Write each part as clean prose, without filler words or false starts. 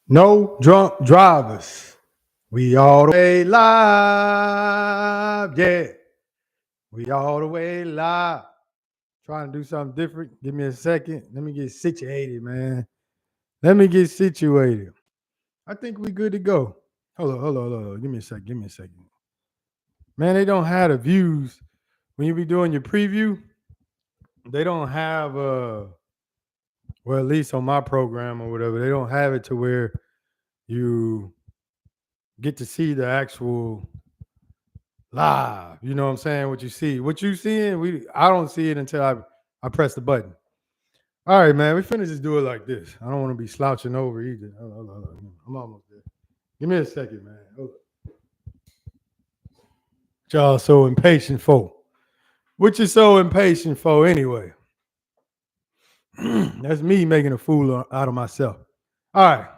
No drunk drivers. We all the way live. Yeah. We all the way live. Trying to do something different. Give me a second. Let me get situated, man. Let me get situated. I think we good to go. Hold on. Give me a second. Give me a second. Man, they don't have the views when you be doing your preview. They don't have well, at least on my program or whatever, they don't have it to where you get to see the actual live. You know what I'm saying? What you see. What you seeing, I don't see it until I press the button. All right, man. We finna just do it like this. I don't want to be slouching over either. Hold on. I'm almost there. Give me a second, man. Hold on. Y'all so impatient for. What you so impatient for anyway? That's me making a fool out of myself. All right.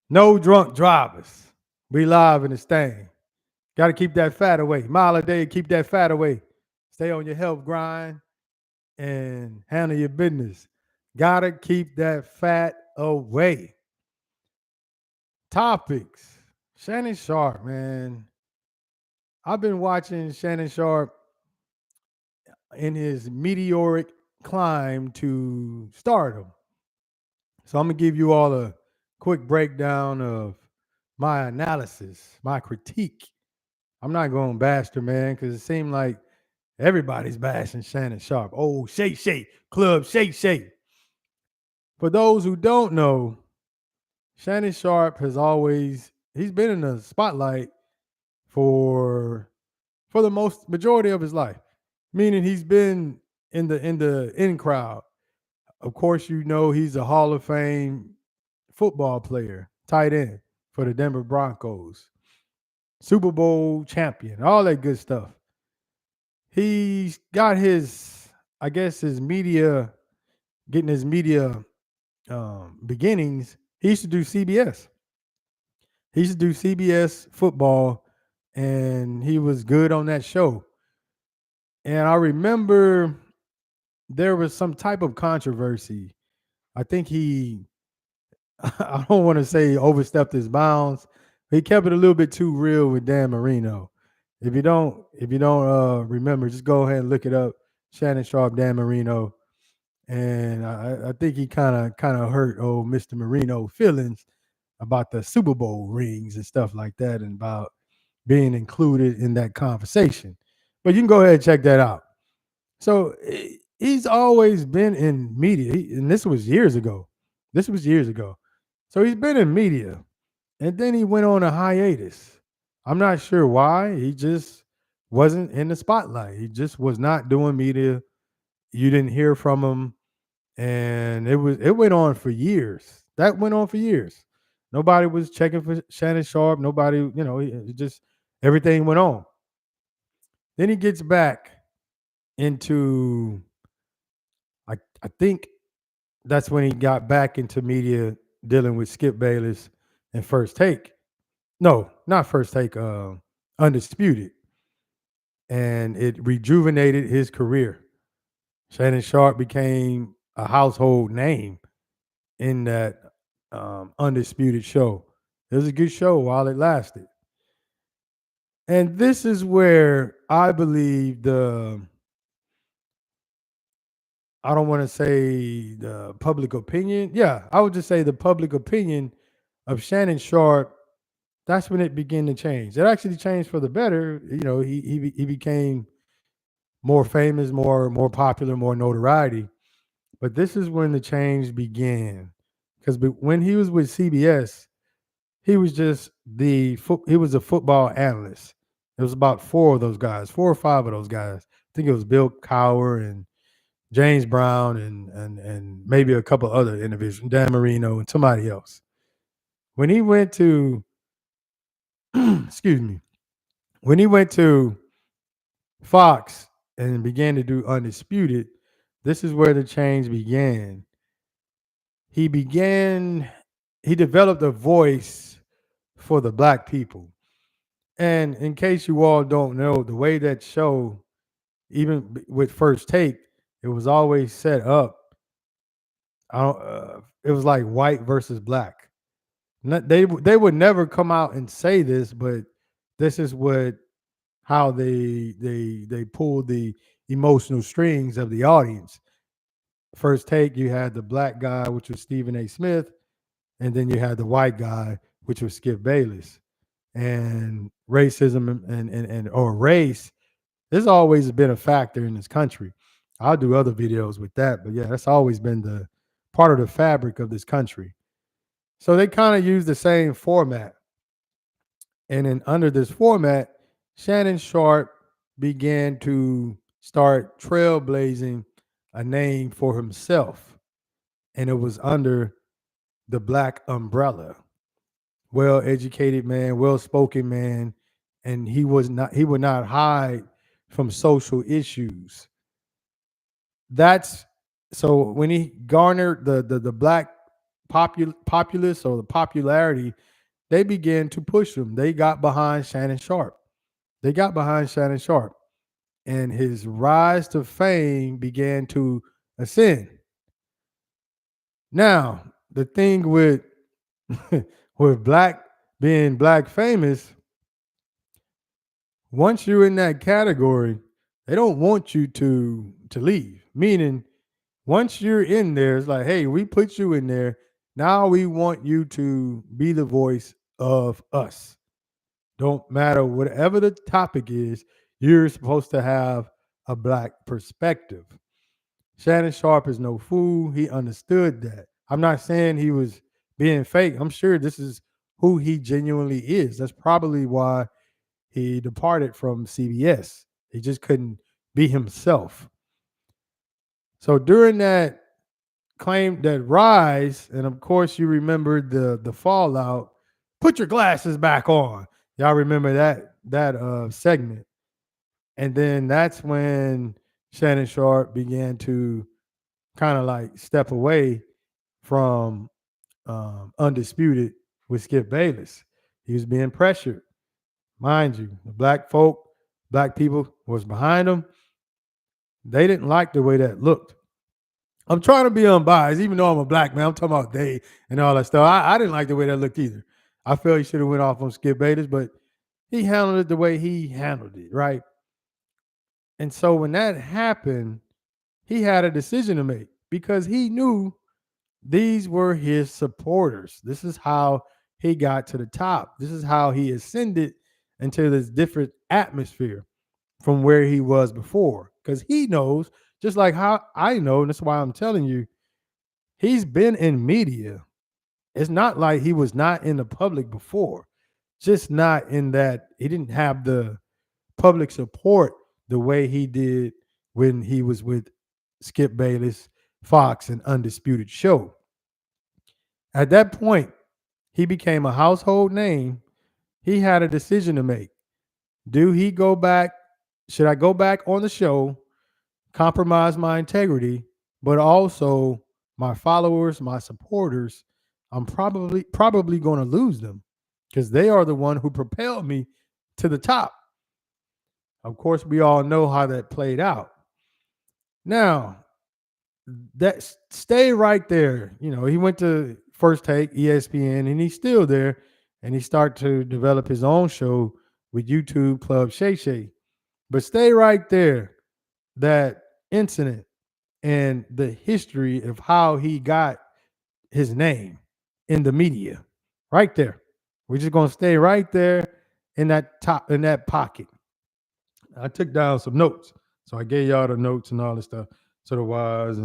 No drunk drivers. We live in this thing. Got to keep that fat away. Mile a day, keep that fat away. Stay on your health grind and handle your business. Gotta keep that fat away. Topics. Shannon Sharpe, man. I've been watching Shannon Sharpe in his meteoric climb to stardom. So I'm gonna give you all a quick breakdown of my analysis, my critique. I'm not going to bash the man because it seemed like everybody's bashing Shannon Sharpe. Oh, shake, club, shake. For those who don't know, Shannon Sharpe he's been in the spotlight for the most majority of his life, meaning he's been in the in crowd. Of course, you know he's a Hall of Fame football player, tight end for the Denver Broncos, Super Bowl champion, all that good stuff. He's got I guess, getting his media beginnings. He used to do CBS. He used to do CBS football, and he was good on that show. And I remember there was some type of controversy. I think I don't want to say overstepped his bounds. He kept it a little bit too real with Dan Marino. If you don't remember, just go ahead and look it up. Shannon Sharpe, Dan Marino, and I think he kind of hurt old Mr. Marino feelings about the Super Bowl rings and stuff like that, and about being included in that conversation. But you can go ahead and check that out. So he's always been in media, and this was years ago. This was years ago. So he's been in media, and then he went on a hiatus. I'm not sure why. He just wasn't in the spotlight. He just was not doing media. You didn't hear from him, and it went on for years. That went on for years. Nobody was checking for Shannon Sharpe. Nobody, it just everything went on. Then he gets back into I think that's when he got back into media dealing with Skip Bayless and First Take. No, not First Take, Undisputed. And it rejuvenated his career. Shannon Sharpe became a household name in that Undisputed show. It was a good show while it lasted. And this is where I believe I don't want to say the public opinion. Yeah, I would just say the public opinion of Shannon Sharpe. That's when it began to change. It actually changed for the better. He became more famous, more popular, more notoriety. But this is when the change began, because when he was with CBS, he was just he was a football analyst. It was about four of those guys, four or five of those guys. I think it was Bill Cowher and James Brown and maybe a couple other individuals, Dan Marino and somebody else. When he went to excuse me, when he went to Fox and began to do Undisputed, this is where the change began. He began he developed a voice for the black people. And in case you all don't know, the way that show, even with First Take, it was always set up. It was like white versus black. They would never come out and say this, but this is what how they pulled the emotional strings of the audience. First take, you had the black guy, which was Stephen A. Smith, and then you had the white guy, which was Skip Bayless. And racism and or race has always been a factor in this country. I'll do other videos with that, but yeah, that's always been the part of the fabric of this country. So they kind of use the same format. And then under this format, Shannon Sharpe began to start trailblazing a name for himself. And it was under the black umbrella. Well educated man, well spoken man, and he would not hide from social issues. That's so when he garnered the black populace or the popularity, they began to push him. They got behind Shannon Sharpe. They got behind Shannon Sharpe, and his rise to fame began to ascend. Now, the thing with with black being black famous, once you're in that category, they don't want you to leave. Meaning, once you're in there, it's like, hey, we put you in there. Now we want you to be the voice of us. Don't matter whatever the topic is, you're supposed to have a black perspective. Shannon Sharpe is no fool. He understood that. I'm not saying he was being fake. I'm sure this is who he genuinely is. That's probably why he departed from CBS. He just couldn't be himself. So during that that rise, and of course you remember the fallout. Put your glasses back on. Y'all remember that segment, and then that's when Shannon Sharpe began to kind of like step away from Undisputed with Skip Bayless. He was being pressured, mind you. The black people was behind him. They didn't like the way that looked. I'm trying to be unbiased, even though I'm a black man. I'm talking about they and all that stuff. I didn't like the way that looked either. I felt he should have went off on Skip Bayless, but he handled it the way he handled it, right? And so when that happened, he had a decision to make because he knew these were his supporters. This is how he got to the top. This is how he ascended into this different atmosphere from where he was before. Because he knows, just like how I know, and that's why I'm telling you, he's been in media. It's not like he was not in the public before, just not in that he didn't have the public support the way he did when he was with Skip Bayless, Fox, and Undisputed Show. At that point, he became a household name. He had a decision to make. Do he go back? Should I go back on the show, compromise my integrity, but also my followers, my supporters? I'm probably going to lose them because they are the one who propelled me to the top. Of course, we all know how that played out. Now, that stay right there. You know, he went to First Take, ESPN, and he's still there. And he started to develop his own show with YouTube Club Shay Shay. But stay right there. That incident and the history of how he got his name in the media, right there. We're just gonna stay right there in that pocket. I took down some notes, so I gave y'all the notes and all this stuff to the wise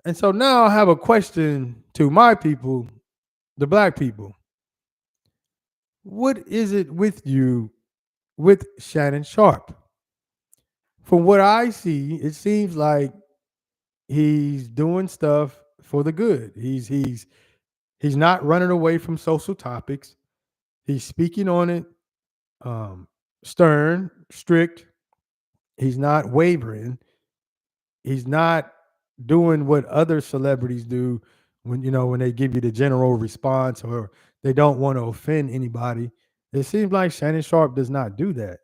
and so now I have a question to my people, the black people. What is it with you with Shannon Sharpe? From what I see, it seems like he's doing stuff for the good. He's not running away from social topics. He's speaking on it, um, stern, strict. He's not wavering. He's not doing what other celebrities do when they give you the general response or they don't want to offend anybody. It seems like Shannon Sharpe does not do that.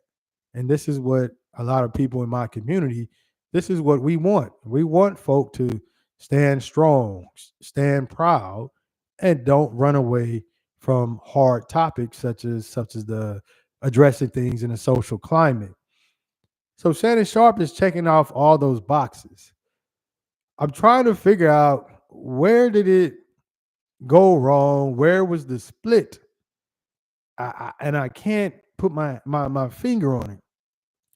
And this is what a lot of people in my community, this is what we want. We want folk to stand strong, stand proud, and don't run away from hard topics such as the addressing things in a social climate. So Shannon Sharpe is checking off all those boxes. I'm trying to figure out, where did it go wrong? Where was the split? And I can't put my finger on it,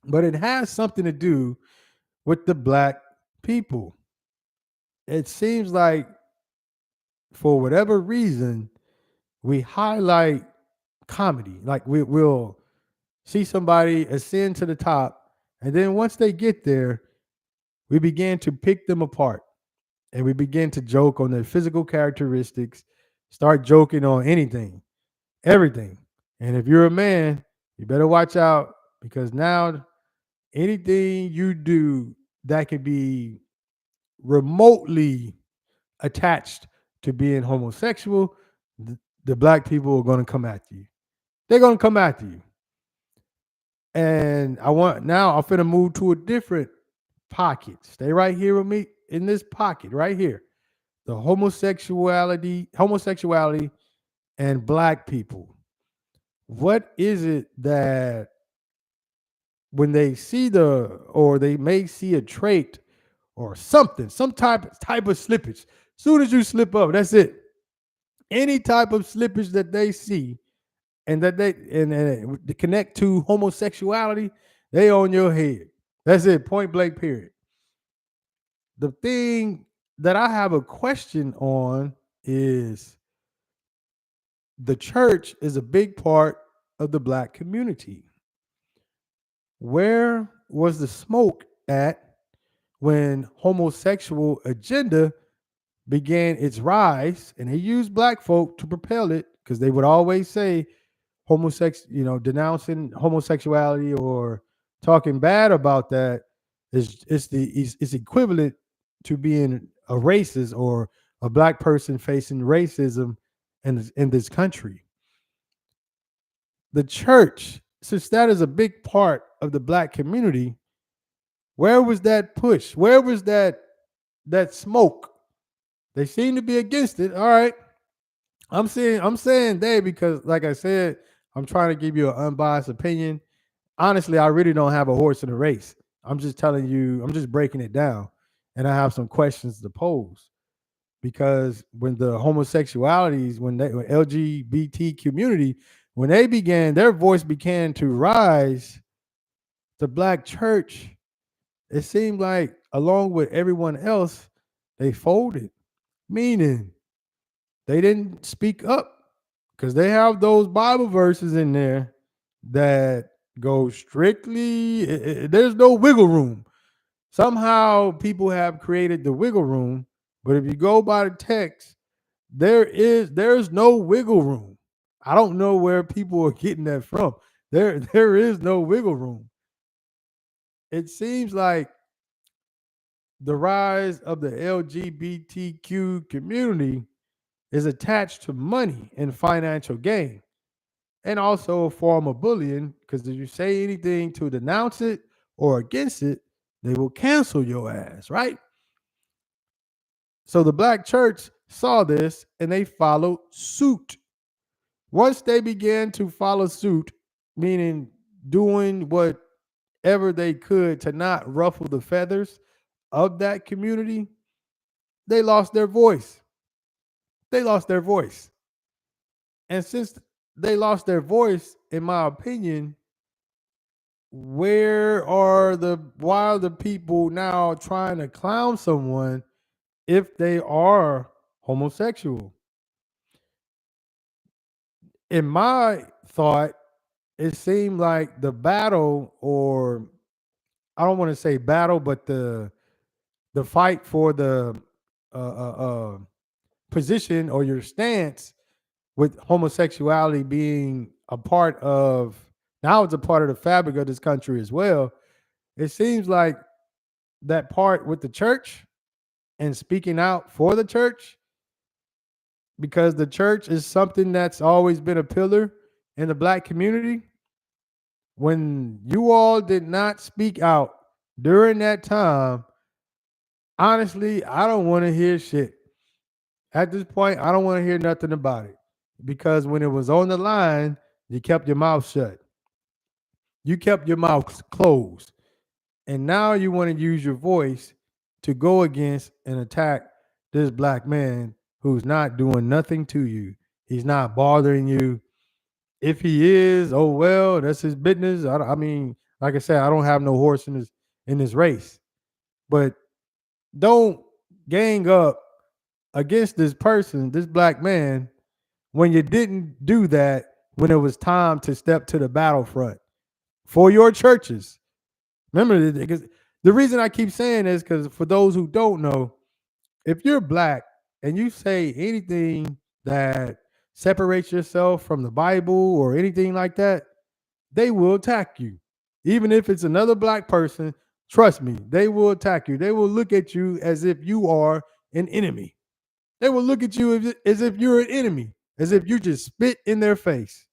but it has something to do with the black people. It seems like, for whatever reason, we highlight comedy. Like, we'll see somebody ascend to the top, and then once they get there, we begin to pick them apart, and we begin to joke on their physical characteristics, start joking on anything, everything. And if you're a man, you better watch out, because now anything you do that could be remotely attached to being homosexual, the black people are going to come after you. They're going to come after you. And I'm finna move to a different pocket. Stay right here with me in this pocket right here. The homosexuality and black people. What is it that, when they see or they may see a trait or something, some type of slippage, soon as you slip up, that's it. Any type of slippage that they see, and that they connect to homosexuality, they on your head. That's it, point blank, period. The thing that I have a question on is, the church is a big part of the black community. Where was the smoke at when homosexual agenda began its rise? And they used black folk to propel it, because they would always say denouncing homosexuality or talking bad about that is equivalent to being a racist, or a black person facing racism in this country. The church, since that is a big part of the black community, where was that push? Where was that smoke? They seem to be against it. All right. I'm saying they, because, like I said, I'm trying to give you an unbiased opinion. Honestly, I really don't have a horse in the race. I'm just telling you, I'm just breaking it down. And I have some questions to pose. Because when when LGBT community, when their voice began to rise, the black church, it seemed like, along with everyone else, they folded. Meaning, they didn't speak up, because they have those Bible verses in there that go strictly, there's no wiggle room. Somehow people have created the wiggle room, but if you go by the text, there's no wiggle room. I don't know where people are getting that from. There is no wiggle room. It seems like the rise of the LGBTQ community is attached to money and financial gain, and also a form of bullying, because if you say anything to denounce it or against it, they will cancel your ass, right? So the black church saw this, and they followed suit. Once they began to follow suit, meaning doing whatever they could to not ruffle the feathers of that community, they lost their voice. They lost their voice. And since they lost their voice, in my opinion, why are the people now trying to clown someone if they are homosexual? In my thought, it seemed like the battle, or I don't want to say battle, but the fight for the uh, uh, uh, position or your stance with homosexuality being a part of, now it's a part of the fabric of this country as well. It seems like that part with the church and speaking out for the church, because the church is something that's always been a pillar in the black community. When you all did not speak out during that time, honestly, I don't want to hear shit. At this point, I don't want to hear nothing about it because when it was on the line, you kept your mouth shut. You kept your mouth closed. And now you want to use your voice to go against and attack this black man who's not doing nothing to you. He's not bothering you. If he is, oh well, that's his business. I mean, like I said, I don't have no horse in this race. But don't gang up against this person, this black man, when you didn't do that when it was time to step to the battlefront for your churches. Remember, because the reason I keep saying this, because for those who don't know, if you're black and you say anything that separates yourself from the Bible or anything like that, they will attack you. Even if it's another black person, trust me, they will attack you. They will look at you as if you are an enemy. They will look at you as if you're an enemy, as if you just spit in their face.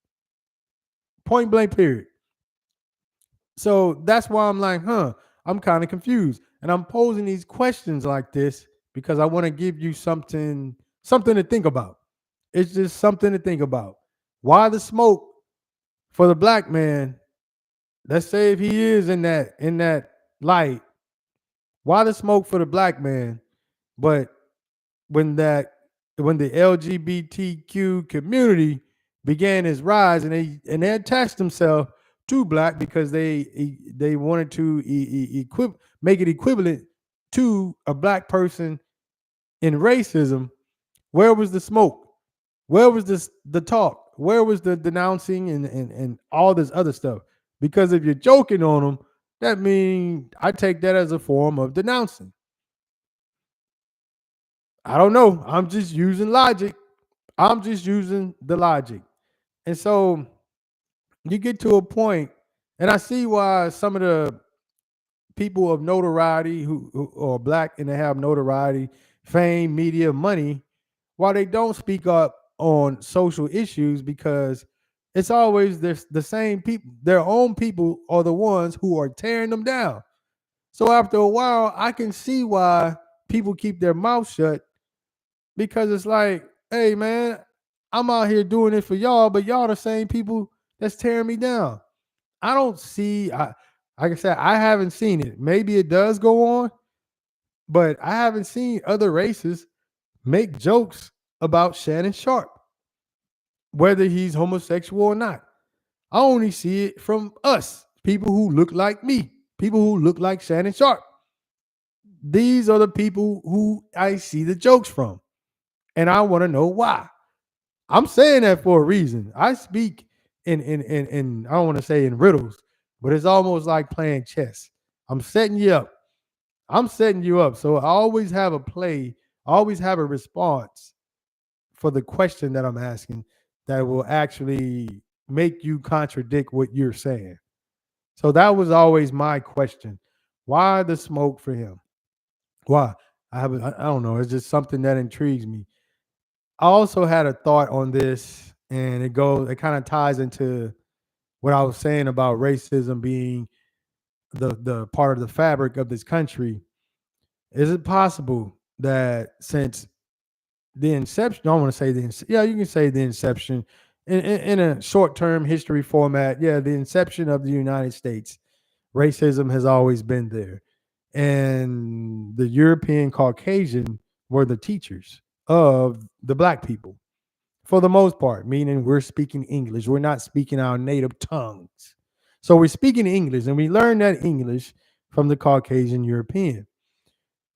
Point blank, period. So that's why I'm like, I'm kind of confused. And I'm posing these questions like this because I want to give you something to think about. It's just something to think about. Why the smoke for the black man? Let's say if he is in that light, why the smoke for the black man? But when that when the LGBTQ community began its rise and they attached themselves to black because they wanted to make it equivalent to a black person in racism. Where was the smoke? Where was the talk? Where was the denouncing and all this other stuff? Because if you're joking on them, that means I take that as a form of denouncing. I don't know. I'm just using logic. I'm just using the logic. And so you get to a point, and I see why some of the people of notoriety who are black and they have notoriety, fame, media, money, why they don't speak up on social issues because it's always the same people, their own people are the ones who are tearing them down. So after a while, I can see why people keep their mouth shut because it's like, hey man, I'm out here doing it for y'all, but y'all the same people that's tearing me down. I don't see. Like I said, I haven't seen it. Maybe it does go on, but I haven't seen other races make jokes about Shannon Sharpe, whether he's homosexual or not. I only see it from us, people who look like me, people who look like Shannon Sharpe. These are the people who I see the jokes from, and I want to know why. I'm saying that for a reason. I speak in I don't want to say in riddles, but it's almost like playing chess. I'm setting you up. I'm setting you up. So I always have a play, I always have a response for the question that I'm asking that will actually make you contradict what you're saying. So that was always my question. Why the smoke for him? Why? I don't know. It's just something that intrigues me. I also had a thought on this, and it kind of ties into what I was saying about racism being the part of the fabric of this country. Is it possible that since the inception, I don't want to say yeah, you can say the inception in a short term history format, yeah, the inception of the United States, racism has always been there. And the European Caucasian were the teachers of the black people for the most part, meaning we're speaking English. We're not speaking our native tongues. So we're speaking English, and we learn that English from the Caucasian European.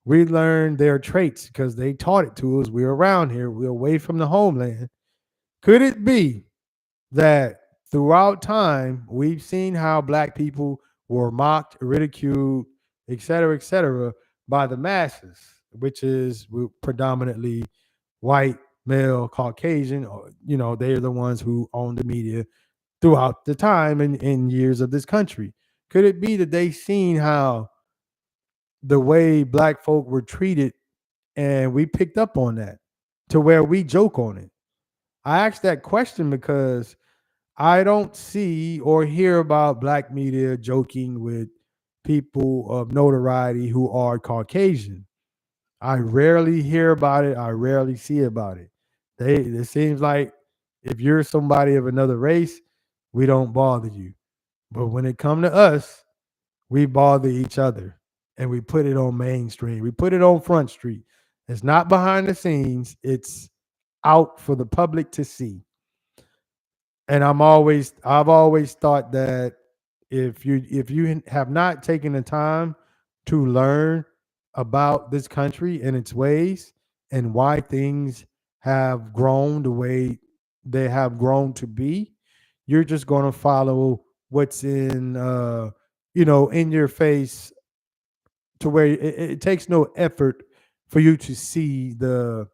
We learned their traits because they taught it to us. We're around here, we're away from the homeland. Could it be that throughout time, we've seen how black people were mocked, ridiculed, et cetera, by the masses, which is predominantly white, male, Caucasian, or, they're the ones who own the media throughout the time and years of this country. Could it be that they seen how the way black folk were treated and we picked up on that to where we joke on it? I asked that question because I don't see or hear about black media joking with people of notoriety who are Caucasian. I rarely hear about it. I rarely see about it. It seems like if you're somebody of another race, we don't bother you. But when it come to us, we bother each other and we put it on mainstream. We put it on Front Street. It's not behind the scenes. It's out for the public to see. And I've always thought that if you have not taken the time to learn about this country and its ways and why things have grown the way they have grown to be, you're just going to follow what's in your face, to where it takes no effort for you to see the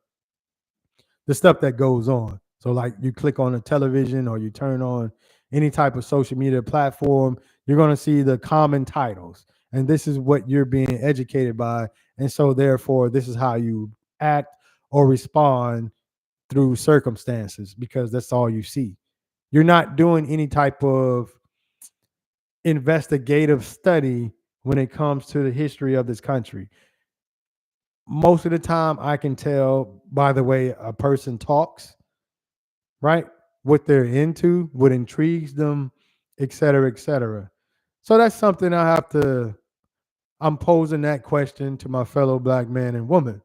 stuff that goes on. So like you click on a television or you turn on any type of social media platform, you're going to see the common titles. And this is what you're being educated by. And so therefore this is how you act or respond through circumstances, because that's all you see. You're not doing any type of investigative study when it comes to the history of this country. Most of the time I can tell by the way a person talks, right? What they're into, what intrigues them, et cetera, et cetera. So that's something I'm posing that question to my fellow black man and woman.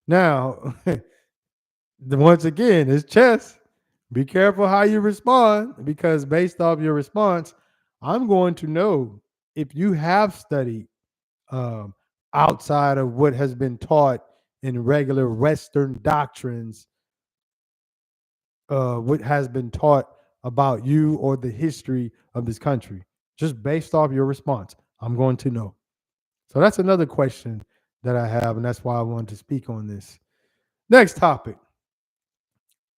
Now, once again, it's chess. Be careful how you respond, because based off your response, I'm going to know if you have studied um, outside of what has been taught in regular Western doctrines, what has been taught about you or the history of this country. Just based off your response, I'm going to know. So that's another question that I have, and that's why I wanted to speak on this. Next topic: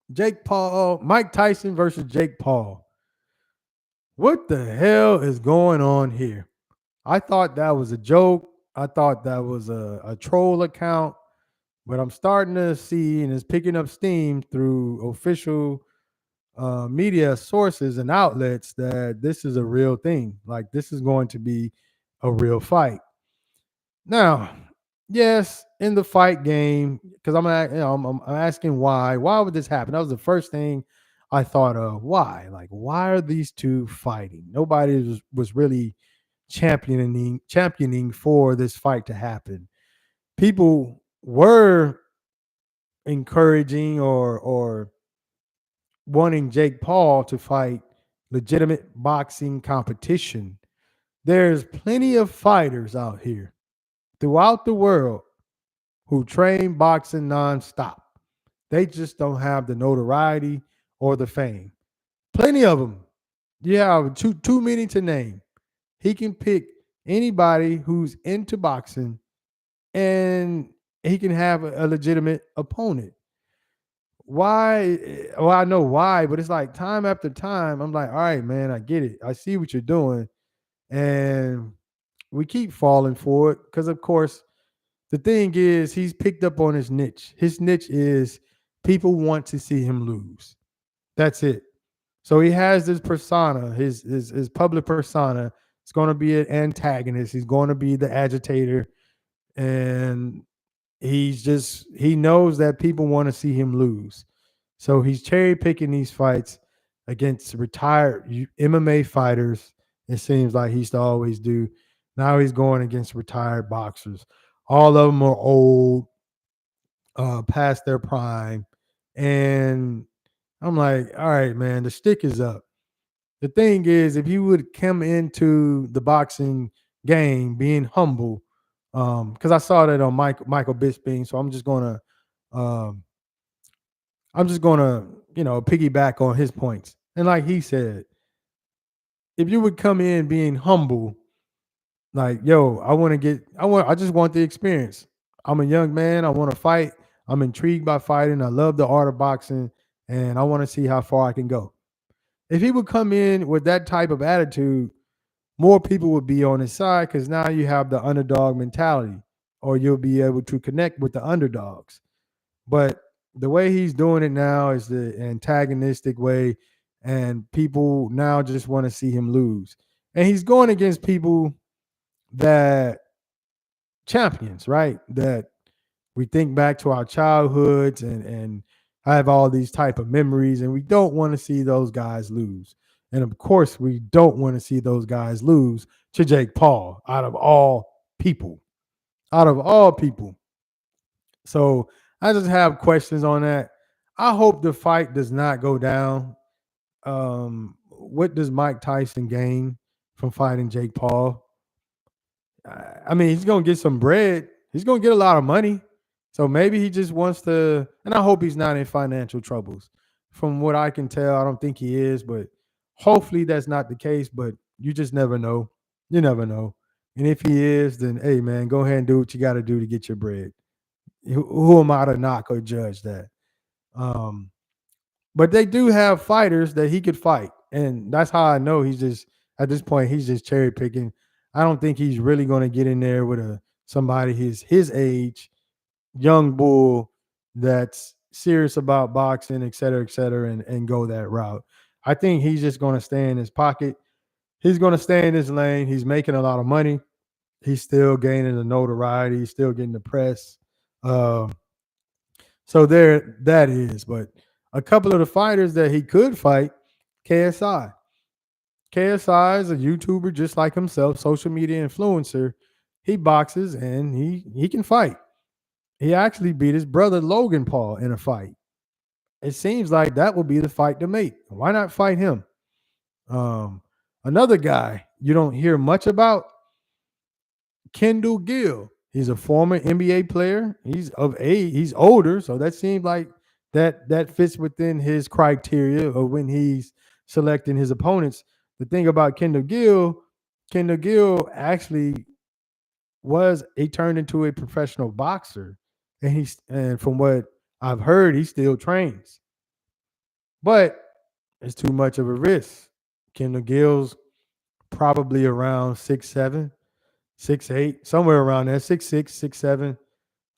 Mike Tyson versus Jake Paul. What the hell is going on here? I thought that was a joke. I thought that was a troll account, but I'm starting to see, and it's picking up steam through official media sources and outlets, that this is a real thing. Like this is going to be a real fight. Now, yes, in the fight game, because I'm asking why. Why would this happen? That was the first thing I thought of. Why? Like, why are these two fighting? Nobody was really championing for this fight to happen. People were encouraging or wanting Jake Paul to fight legitimate boxing competition. There's plenty of fighters out here throughout the world who train boxing nonstop. They just don't have the notoriety or the fame. Plenty of them. Yeah, too many to name. He can pick anybody who's into boxing, and he can have a legitimate opponent. Why? Well, I know why, but it's like time after time, I'm like, all right, man, I get it. I see what you're doing. And we keep falling for it because, of course, the thing is, he's picked up on his niche. His niche is people want to see him lose. That's it. So he has this persona, his public persona. It's going to be an antagonist. He's going to be the agitator, and he knows that people want to see him lose. So he's cherry picking these fights against retired MMA fighters. It seems like he used to always do. Now he's going against retired boxers. All of them are old, past their prime. And I'm like, all right, man, the stick is up. The thing is, if you would come into the boxing game being humble, because I saw that on Michael Bisping, so um, I'm just gonna, piggyback on his points. And like he said, if you would come in being humble, like, yo, I just want the experience. I'm a young man. I want to fight. I'm intrigued by fighting. I love the art of boxing, and I want to see how far I can go. If he would come in with that type of attitude, more people would be on his side, because now you have the underdog mentality, or you'll be able to connect with the underdogs. But the way he's doing it now is the antagonistic way, and people now just want to see him lose. And he's going against people that champions, right? That We think back to our childhoods and have all these type of memories, and we don't want to see those guys lose. And of course, we don't want to see those guys lose to Jake Paul out of all people. Out of all people. So I just have questions on that. I hope the fight does not go down. What does Mike Tyson gain from fighting Jake Paul? I mean, he's gonna get some bread. He's gonna get a lot of money. So maybe he just wants to, and I hope he's not in financial troubles. From what I can tell, I don't think he is, but hopefully that's not the case. But you just never know. You never know. And if he is, then hey man, go ahead and do what you got to do to get your bread. Who am I to knock or judge that? Um, but they do have fighters that he could fight, and that's how I know he's just at this point he's just cherry picking. I don't think he's really going to get in there with a somebody his age, young bull that's serious about boxing, et cetera, and go that route. I think he's just going to stay in his pocket. He's going to stay in his lane. He's making a lot of money. He's still gaining the notoriety. He's still getting the press. Um, so there, that is. But a couple of the fighters that he could fight, KSI. KSI is a YouTuber just like himself, social media influencer. He boxes and he can fight. He actually beat his brother Logan Paul in a fight. It seems like that will be the fight to make. Why not fight him? Um, Another guy you don't hear much about, Kendall Gill. He's a former NBA player. He's of age. He's older, so that seems like that fits within his criteria of when he's selecting his opponents. The thing about Kendall Gill actually was he turned into a professional boxer, and from what I've heard, he still trains, but it's too much of a risk. Kendall Gill's probably around 6'7", 6'8", somewhere around there, 6'6",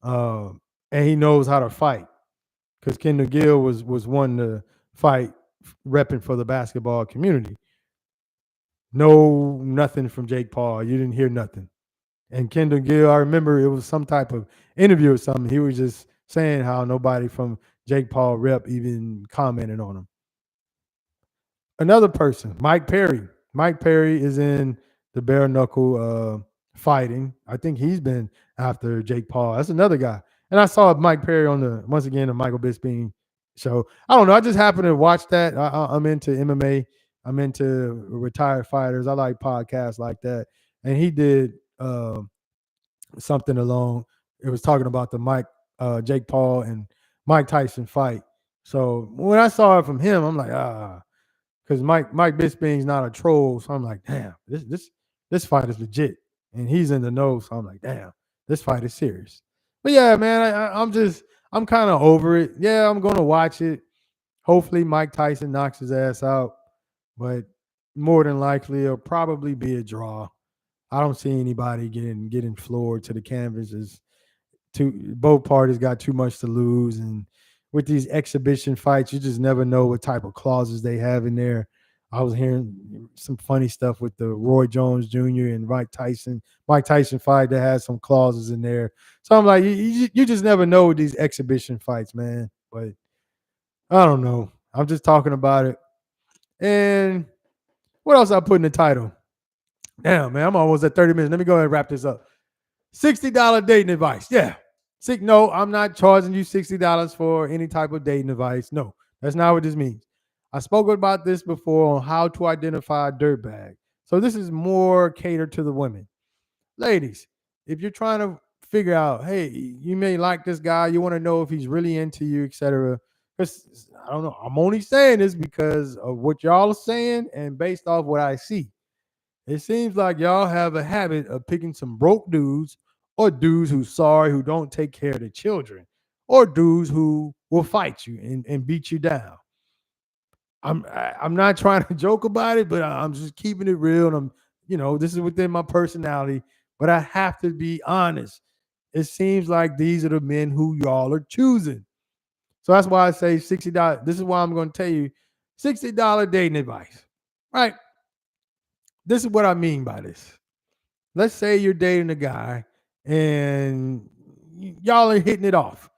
6'7", and he knows how to fight because Kendall Gill was one to fight, repping for the basketball community. No, nothing from Jake Paul. You didn't hear nothing. And Kendall Gill, I remember it was some type of interview or something. He was just saying how nobody from Jake Paul rep even commented on him. Another person, Mike Perry. Mike Perry is in the bare knuckle fighting. I think he's been after Jake Paul. That's another guy. And I saw Mike Perry on once again the Michael Bisping show. I don't know. I just happened to watch that. I'm into MMA. I'm into retired fighters. I like podcasts like that. And he did something along. It was talking about the Jake Paul and Mike Tyson fight. So when I saw it from him, I'm like, because Mike Bisping's not a troll, so I'm like, damn, this fight is legit, and he's in the know, so I'm like, damn, this fight is serious. But yeah, man, I'm kind of over it. Yeah, I'm gonna watch it. Hopefully, Mike Tyson knocks his ass out, but more than likely, it'll probably be a draw. I don't see anybody getting floored to the canvas. Both parties got too much to lose, and with these exhibition fights, you just never know what type of clauses they have in there. I was hearing some funny stuff with the Roy Jones Jr. and Mike Tyson fight that had some clauses in there. So I'm like, you just never know with these exhibition fights, man. But I don't know. I'm just talking about it. And what else I put in the title? Damn, man, I'm almost at 30 minutes. Let me go ahead and wrap this up. $60 dating advice. Yeah. No, I'm not charging you $60 for any type of dating advice. No, that's not what this means. I spoke about this before on how to identify a dirtbag. So this is more catered to the women. Ladies, if you're trying to figure out, hey, you may like this guy, you want to know if he's really into you, etc. Because I don't know. I'm only saying this because of what y'all are saying and based off what I see. It seems like y'all have a habit of picking some broke dudes or dudes who's sorry, who don't take care of the children, or dudes who will fight you and beat you down. I'm not trying to joke about it, but I'm just keeping it real. And this is within my personality, but I have to be honest. It seems like these are the men who y'all are choosing. So that's why I say $60. This is why I'm going to tell you $60 dating advice. Right? This is what I mean by this. Let's say you're dating a guy and y'all are hitting it off.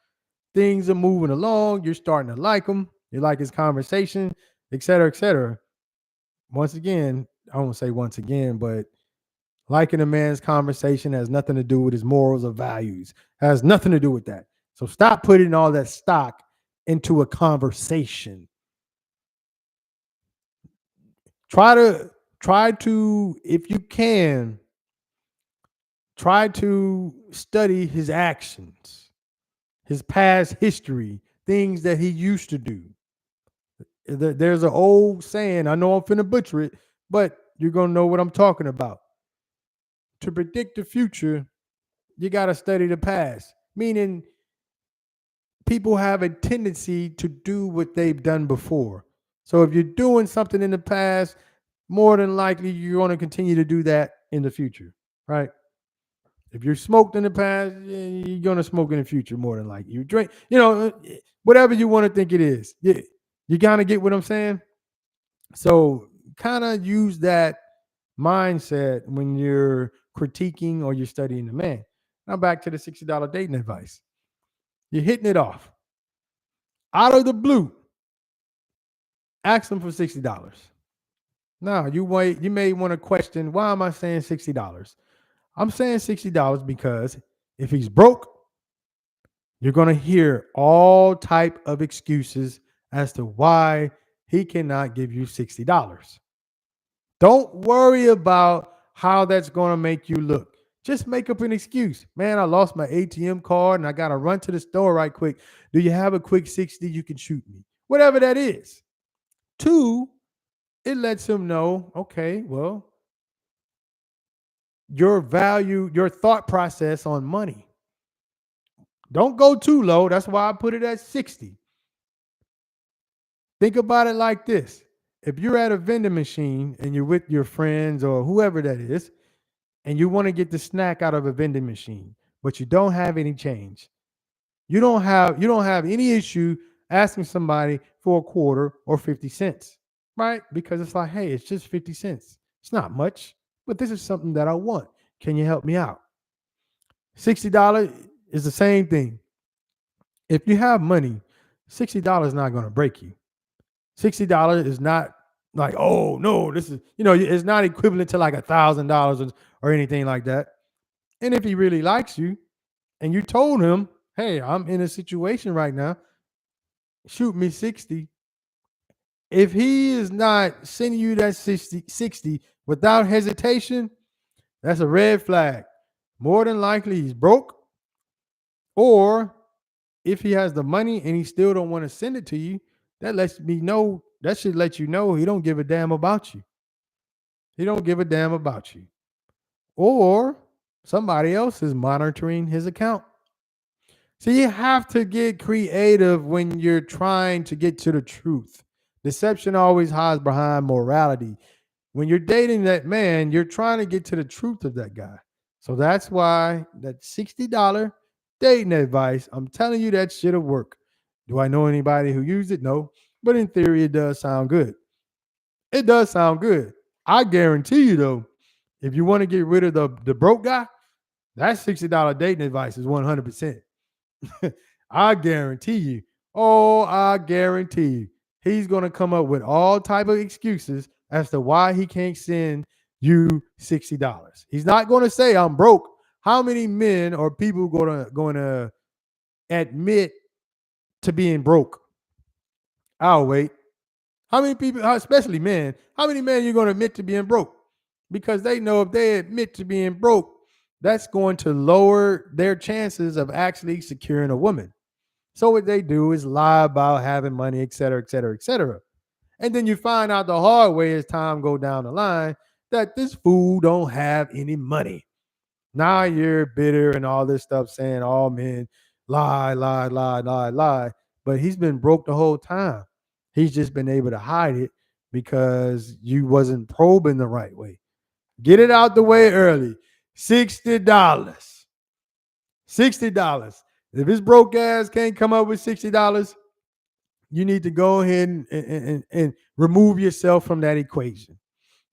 Things are moving along. You're starting to like him. You like his conversation, et cetera, et cetera. Once again, I won't say once again, but liking a man's conversation has nothing to do with his morals or values. Has nothing to do with that. So stop putting all that stock into a conversation. Try to if you can, try to study his actions, his past history, things that he used to do. There's an old saying, I know I'm finna butcher it, but you're gonna know what I'm talking about. To predict the future, you gotta study the past. Meaning people have a tendency to do what they've done before. So if you're doing something in the past, more than likely you're going to continue to do that in the future, right? If you're smoked in the past, you're going to smoke in the future more than likely. You drink, whatever you want to think it is. You kind of get what I'm saying? So kind of use that mindset when you're critiquing or you're studying the man. Now back to the $60 dating advice. You're hitting it off. Out of the blue, ask them for $60. Now you may want to question, why am I saying $60? I'm saying $60 because if he's broke, you're going to hear all type of excuses as to why he cannot give you $60. Don't worry about how that's going to make you look. Just make up an excuse. Man, I lost my ATM card and I got to run to the store right quick. Do you have a quick 60 you can shoot me? Whatever that is. Two, it lets him know, okay, well, your value, your thought process on money. Don't go too low. That's why I put it at 60. Think about it like this. If you're at a vending machine and you're with your friends or whoever that is, and you want to get the snack out of a vending machine, but you don't have any change, you don't have any issue asking somebody for a quarter or 50 cents, right? Because it's like, hey, it's just 50 cents. It's not much, but this is something that I want. Can you help me out? $60 is the same thing. If you have money, $60 is not going to break you. $60 is not like, oh no, this is, it's not equivalent to like $1,000 or anything like that. And if he really likes you and you told him, hey, I'm in a situation right now, shoot me 60. If he is not sending you that 60 without hesitation, that's a red flag. More than likely he's broke, or if he has the money and he still don't want to send it to you, that should let you know he don't give a damn about you. He don't give a damn about you. Or somebody else is monitoring his account. So you have to get creative when you're trying to get to the truth. Deception always hides behind morality. When you're dating that man, you're trying to get to the truth of that guy. So that's why that $60 dating advice, I'm telling you, that shit'll work. Do I know anybody who used it? No. But in theory, it does sound good. It does sound good. I guarantee you, though, if you want to get rid of the broke guy, that $60 dating advice is 100%. I guarantee you. Oh, I guarantee you. He's going to come up with all type of excuses as to why he can't send you $60. He's not going to say I'm broke. How many men or people going to admit to being broke? I'll wait. How many people, especially men, how many men are you going to admit to being broke? Because they know if they admit to being broke, that's going to lower their chances of actually securing a woman. So what they do is lie about having money, et cetera, et cetera, et cetera. And then you find out the hard way as time go down the line that this fool don't have any money. Now you're bitter and all this stuff saying all men lie, lie, lie, lie, lie. But he's been broke the whole time. He's just been able to hide it because you wasn't probing the right way. Get it out the way early. $60. $60. If his broke ass can't come up with $60, you need to go ahead and remove yourself from that equation,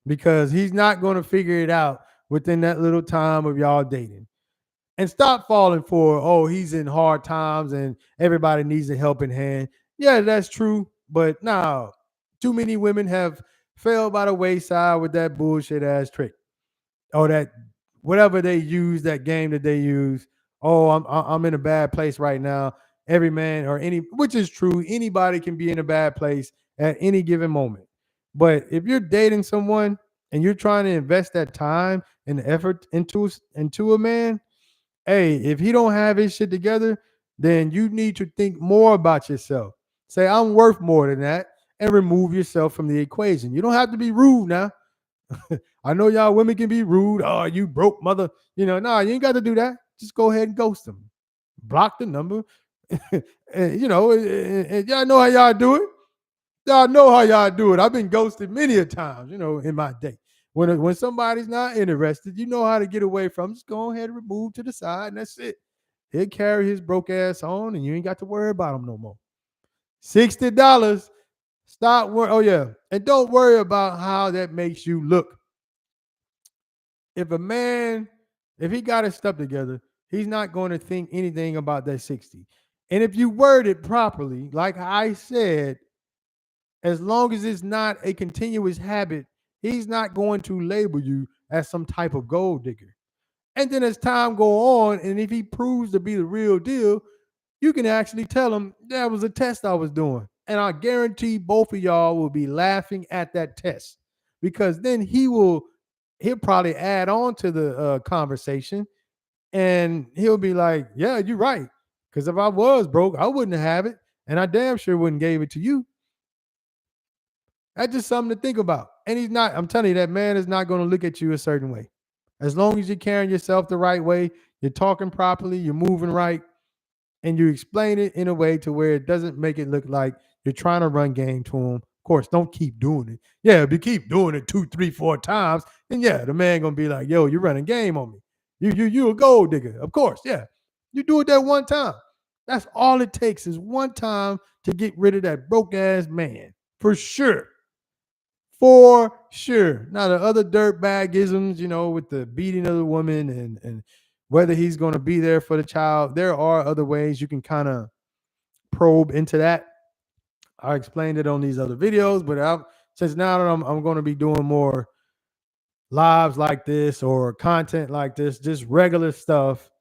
because he's not going to figure it out within that little time of y'all dating. and stop falling for, oh, he's in hard times and everybody needs a helping hand. Yeah, that's true. But no, too many women have fell by the wayside with that bullshit ass trick or that whatever they use, that game that they use. Oh, I'm in a bad place right now. Every man or any, which is true, anybody can be in a bad place at any given moment. But if you're dating someone and you're trying to invest that time and effort into a man, hey, if he don't have his shit together, then you need to think more about yourself. Say, I'm worth more than that, and remove yourself from the equation. You don't have to be rude now. I know y'all women can be rude. Oh, you broke mother. Nah, you ain't got to do that. Just go ahead and ghost them. Block the number. And y'all know how y'all do it. Y'all know how y'all do it. I've been ghosted many a times, in my day. When somebody's not interested, you know how to get away from. Just go ahead and remove to the side, and that's it. He'll carry his broke ass on, and you ain't got to worry about him no more. $60. Stop worrying. Oh yeah, and don't worry about how that makes you look. If a man, if he got his stuff together, he's not going to think anything about that 60. And if you word it properly, like I said, as long as it's not a continuous habit, he's not going to label you as some type of gold digger. And then as time go on, and if he proves to be the real deal, you can actually tell him that was a test I was doing. And I guarantee both of y'all will be laughing at that test because then he'll probably add on to the conversation and he'll be like, yeah, you're right. Because if I was broke, I wouldn't have it. And I damn sure wouldn't gave it to you. That's just something to think about. And he's not, I'm telling you, that man is not going to look at you a certain way. As long as you're carrying yourself the right way, you're talking properly, you're moving right, and you explain it in a way to where it doesn't make it look like you're trying to run game to him. Of course, don't keep doing it. Yeah, if you keep doing it 2, 3, 4 times, then yeah, the man gonna be like, yo, you're running game on me. You a gold digger. Of course, yeah. You do it that one time. That's all it takes is one time to get rid of that broke ass man. For sure. For sure. Now the other dirtbagisms, with the beating of the woman and whether he's going to be there for the child, there are other ways you can kind of probe into that. I explained it on these other videos, but since now that I'm going to be doing more lives like this or content like this, just regular stuff,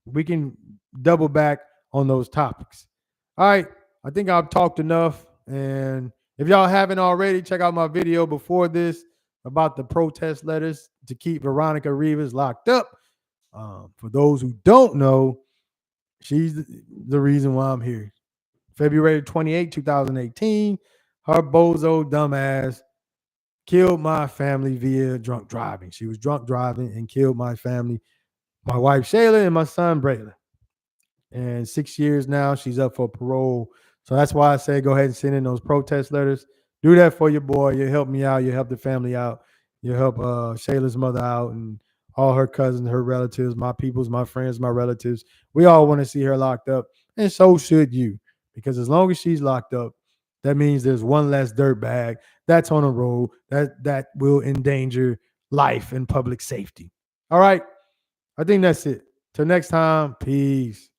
we can double back on those topics. All right. I think I've talked enough. And if y'all haven't already, check out my video before this about the protest letters to keep Veronica Rivas locked up. For those who don't know, she's the reason why I'm here. February 28, 2018, her bozo dumbass killed my family via drunk driving. She was drunk driving and killed my family, my wife Shayla and my son Braylon. And 6 years now, she's up for parole. So that's why I say go ahead and send in those protest letters. Do that for your boy. You help me out. You help the family out. You help Shayla's mother out and all her cousins, her relatives, my peoples, my friends, my relatives. We all want to see her locked up, and so should you. Because as long as she's locked up, that means there's one less dirt bag that's on the road that will endanger life and public safety. All right. I think that's it. Till next time, peace.